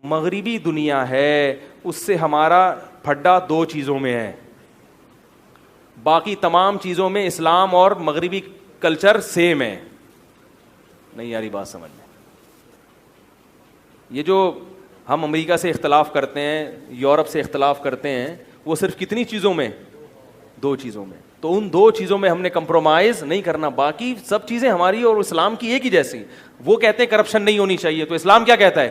مغربی دنیا ہے اس سے ہمارا پھڈا دو چیزوں میں ہے, باقی تمام چیزوں میں اسلام اور مغربی کلچر سیم ہے. نہیں یاری بات سمجھ میں, یہ جو ہم امریکہ سے اختلاف کرتے ہیں, یورپ سے اختلاف کرتے ہیں, وہ صرف کتنی چیزوں میں؟ دو چیزوں میں. تو ان دو چیزوں میں ہم نے کمپرومائز نہیں کرنا, باقی سب چیزیں ہماری اور اسلام کی ایک ہی جیسی. وہ کہتے ہیں کرپشن نہیں ہونی چاہیے, تو اسلام کیا کہتا ہے؟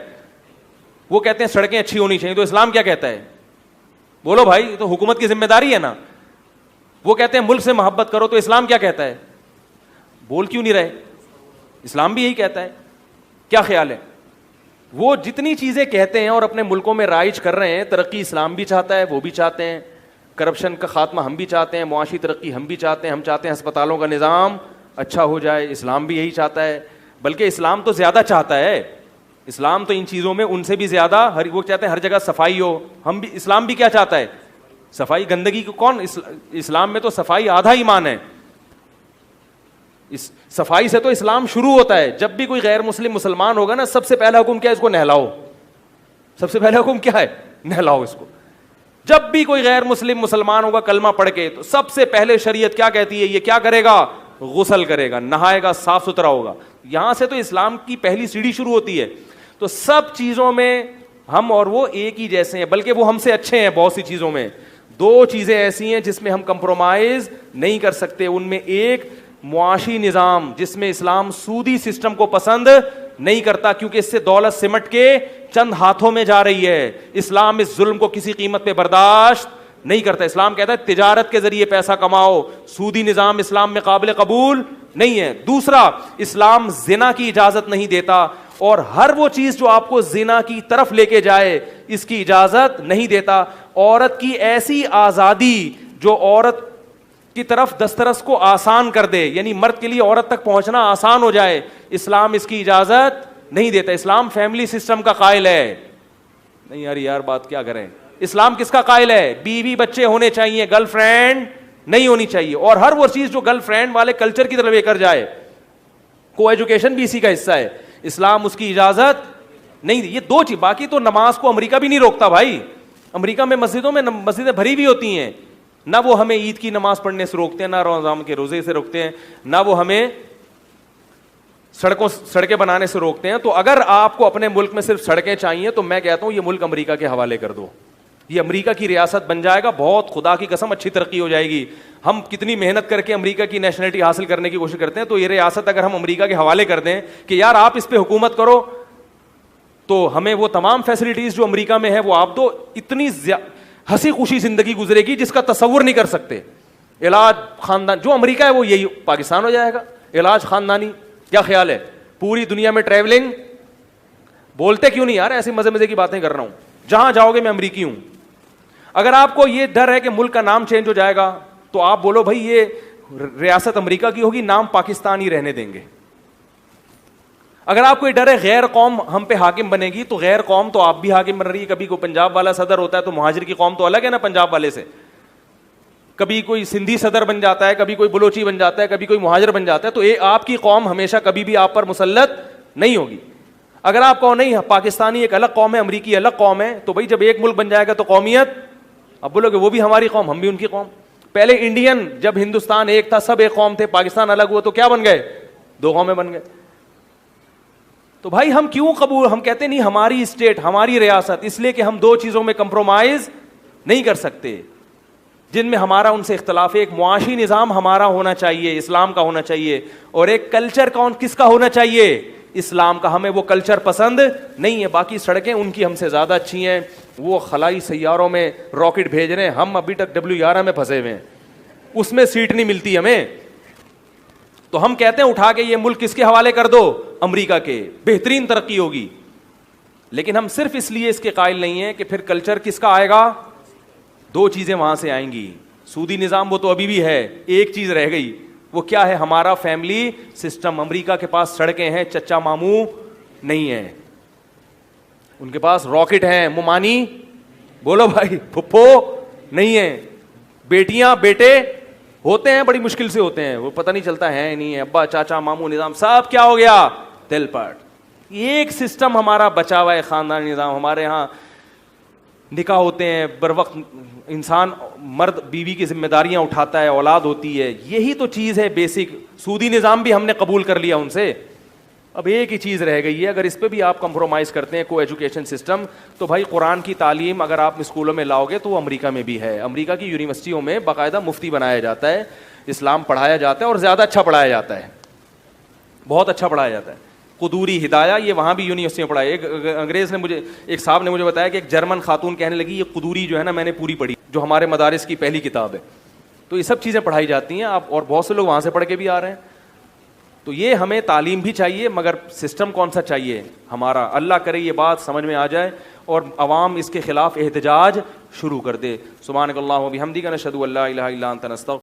وہ کہتے ہیں سڑکیں اچھی ہونی چاہیے, تو اسلام کیا کہتا ہے؟ بولو بھائی, تو حکومت کی ذمہ داری ہے نا. وہ کہتے ہیں ملک سے محبت کرو, تو اسلام کیا کہتا ہے؟ بول کیوں نہیں رہے؟ اسلام بھی یہی کہتا ہے. کیا خیال ہے؟ وہ جتنی چیزیں کہتے ہیں اور اپنے ملکوں میں رائج کر رہے ہیں, ترقی اسلام بھی چاہتا ہے, وہ بھی چاہتے ہیں, کرپشن کا خاتمہ ہم بھی چاہتے ہیں, معاشی ترقی ہم بھی چاہتے ہیں, ہم چاہتے ہیں ہسپتالوں کا نظام اچھا ہو جائے, اسلام بھی یہی چاہتا ہے. بلکہ اسلام تو زیادہ چاہتا ہے, اسلام تو ان چیزوں میں ان سے بھی زیادہ, وہ چاہتے ہیں ہر جگہ صفائی ہو. ہم بھی, اسلام بھی کیا چاہتا ہے؟ صفائی. گندگی کو کون, اسلام میں تو صفائی آدھا ایمان ہے. اس صفائی سے تو اسلام شروع ہوتا ہے. جب بھی کوئی غیر مسلم مسلمان ہوگا نا, سب سے پہلا حکم کیا ہے؟ اس کو نہلاؤ. سب سے پہلا حکم کیا ہے؟ نہلاؤ اس کو. جب بھی کوئی غیر مسلم مسلمان ہوگا کلمہ پڑھ کے, تو سب سے پہلے شریعت کیا کہتی ہے؟ یہ کیا کرے گا؟ غسل کرے گا, نہائے گا, صاف ستھرا ہوگا. یہاں سے تو اسلام کی پہلی سیڑھی شروع ہوتی ہے. تو سب چیزوں میں ہم اور وہ ایک ہی جیسے ہیں, بلکہ وہ ہم سے اچھے ہیں بہت سی چیزوں میں. دو چیزیں ایسی ہیں جس میں ہم کمپرومائز نہیں کر سکتے. ان میں ایک معاشی نظام جس میں اسلام سودی سسٹم کو پسند نہیں کرتا, کیونکہ اس سے دولت سمٹ کے چند ہاتھوں میں جا رہی ہے. اسلام اس ظلم کو کسی قیمت پہ برداشت نہیں کرتا. اسلام کہتا ہے تجارت کے ذریعے پیسہ کماؤ. سودی نظام اسلام میں قابل قبول نہیں ہے. دوسرا, اسلام زنا کی اجازت نہیں دیتا, اور ہر وہ چیز جو آپ کو زنا کی طرف لے کے جائے اس کی اجازت نہیں دیتا. عورت کی ایسی آزادی جو عورت کی طرف دسترس کو آسان کر دے, یعنی مرد کے لیے عورت تک پہنچنا آسان ہو جائے, اسلام اس کی اجازت نہیں دیتا. اسلام فیملی سسٹم کا قائل ہے. نہیں یار بات کیا کریں, اسلام کس کا قائل ہے؟ بیوی بچے ہونے چاہیے, گرل فرینڈ نہیں ہونی چاہیے. اور ہر وہ چیز جو گرل فرینڈ والے کلچر کی طرف لے کر جائے, کو ایجوکیشن بھی اسی کا حصہ ہے, اسلام اس کی اجازت نہیں دی. یہ دو چیز. باقی تو نماز کو امریکہ بھی نہیں روکتا بھائی. امریکہ میں مسجدوں میں مسجدیں بھری ہوئی ہوتی ہیں, نہ وہ ہمیں عید کی نماز پڑھنے سے روکتے ہیں, نہ رمضان کے روزے سے روکتے ہیں, نہ وہ ہمیں سڑکیں بنانے سے روکتے ہیں. تو اگر آپ کو اپنے ملک میں صرف سڑکیں چاہیے تو میں کہتا ہوں یہ ملک امریکہ کے حوالے کر دو. یہ امریکہ کی ریاست بن جائے گا, بہت خدا کی قسم اچھی ترقی ہو جائے گی. ہم کتنی محنت کر کے امریکہ کی نیشنلٹی حاصل کرنے کی کوشش کرتے ہیں, تو یہ ریاست اگر ہم امریکہ کے حوالے کر دیں کہ یار آپ اس پہ حکومت کرو, تو ہمیں وہ تمام فیسلٹیز جو امریکہ میں ہے وہ آپ دو. اتنی ہنسی خوشی زندگی گزرے گی جس کا تصور نہیں کر سکتے. علاج خاندان جو امریکہ ہے وہ یہی پاکستان ہو جائے گا, علاج خاندانی. کیا خیال ہے؟ پوری دنیا میں ٹریولنگ. بولتے کیوں نہیں یار, ایسی مزے کی باتیں کر رہا ہوں. جہاں جاؤ گے میں امریکی ہوں. اگر آپ کو یہ ڈر ہے کہ ملک کا نام چینج ہو جائے گا, تو آپ بولو بھائی یہ ریاست امریکہ کی ہوگی, نام پاکستان ہی رہنے دیں گے. اگر آپ کو یہ ڈر ہے غیر قوم ہم پہ حاکم بنے گی, تو غیر قوم تو آپ بھی حاکم بن رہی ہے. کبھی کوئی پنجاب والا صدر ہوتا ہے تو مہاجر کی قوم تو الگ ہے نا پنجاب والے سے. کبھی کوئی سندھی صدر بن جاتا ہے, کبھی کوئی بلوچی بن جاتا ہے, کبھی کوئی مہاجر بن جاتا ہے. تو آپ کی قوم ہمیشہ کبھی بھی آپ پر مسلط نہیں ہوگی. اگر آپ کو نہیں پاکستانی ایک الگ قوم ہے, امریکی الگ قوم ہے, تو بھائی جب ایک ملک بن جائے گا تو قومیت, اب بولو کہ وہ بھی ہماری قوم ہم بھی ان کی قوم. پہلے انڈین جب ہندوستان ایک تھا سب ایک قوم تھے, پاکستان الگ ہوا تو کیا بن گئے؟ دو قومیں بن گئے. تو بھائی ہم کیوں قبول, ہم کہتے نہیں ہماری اسٹیٹ ہماری ریاست, اس لیے کہ ہم دو چیزوں میں کمپرومائز نہیں کر سکتے جن میں ہمارا ان سے اختلاف ہے. ایک معاشی نظام ہمارا ہونا چاہیے, اسلام کا ہونا چاہیے, اور ایک کلچر کس کا ہونا چاہیے؟ اسلام کا. ہمیں وہ کلچر پسند نہیں ہے. باقی سڑکیں ان کی ہم سے زیادہ اچھی ہیں, وہ خلائی سیاروں میں راکٹ بھیج رہے ہیں, ہم ابھی تک W11 میں پھنسے ہوئے ہیں, اس میں سیٹ نہیں ملتی ہمیں. تو ہم کہتے ہیں اٹھا کے یہ ملک کس کے حوالے کر دو؟ امریکہ کے, بہترین ترقی ہوگی. لیکن ہم صرف اس لیے اس کے قائل نہیں ہیں کہ پھر کلچر کس کا آئے گا؟ دو چیزیں وہاں سے آئیں گی. سودی نظام وہ تو ابھی بھی ہے, ایک چیز رہ گئی, وہ کیا ہے؟ ہمارا فیملی سسٹم. امریکہ کے پاس سڑکیں ہیں, چچا ماموں نہیں ہے, ان کے پاس راکٹ ہیں, ممانی بولو بھائی پھپھو نہیں ہے, بیٹیاں بیٹے ہوتے ہیں بڑی مشکل سے ہوتے ہیں, وہ پتہ نہیں چلتا ہے نہیں ہے, ابا چاچا ماموں نظام سب کیا ہو گیا؟ دل پٹ. ایک سسٹم ہمارا بچا ہوا ہے خاندانی نظام. ہمارے ہاں نکاح ہوتے ہیں بر وقت, انسان مرد بیوی کی ذمہ داریاں اٹھاتا ہے, اولاد ہوتی ہے, یہی تو چیز ہے بیسک. سودی نظام بھی ہم نے قبول کر لیا ان سے, اب ایک ہی چیز رہ گئی ہے. اگر اس پہ بھی آپ کمپرومائز کرتے ہیں, کو ایجوکیشن سسٹم, تو بھائی قرآن کی تعلیم اگر آپ اسکولوں میں لاؤ گے تو وہ امریکہ میں بھی ہے. امریکہ کی یونیورسٹیوں میں باقاعدہ مفتی بنایا جاتا ہے, اسلام پڑھایا جاتا ہے, اور زیادہ اچھا پڑھایا جاتا ہے, بہت اچھا پڑھایا جاتا ہے. قدوری ہدایہ یہ وہاں بھی یونیورسٹی میں پڑھایا. ایک انگریز نے مجھے, ایک صاحب نے مجھے بتایا کہ ایک جرمن خاتون کہنے لگی یہ قدوری جو ہے نا میں نے پوری پڑھی, جو ہمارے مدارس کی پہلی کتاب ہے. تو یہ سب چیزیں پڑھائی جاتی ہیں آپ, اور بہت سے لوگ وہاں سے پڑھ کے بھی آ رہے ہیں. تو یہ ہمیں تعلیم بھی چاہیے, مگر سسٹم کون سا چاہیے ہمارا. اللہ کرے یہ بات سمجھ میں آ جائے اور عوام اس کے خلاف احتجاج شروع کر دے. سبحانک اللہم و بحمدک نشہد ان لا الہ الا انت نستغفرک.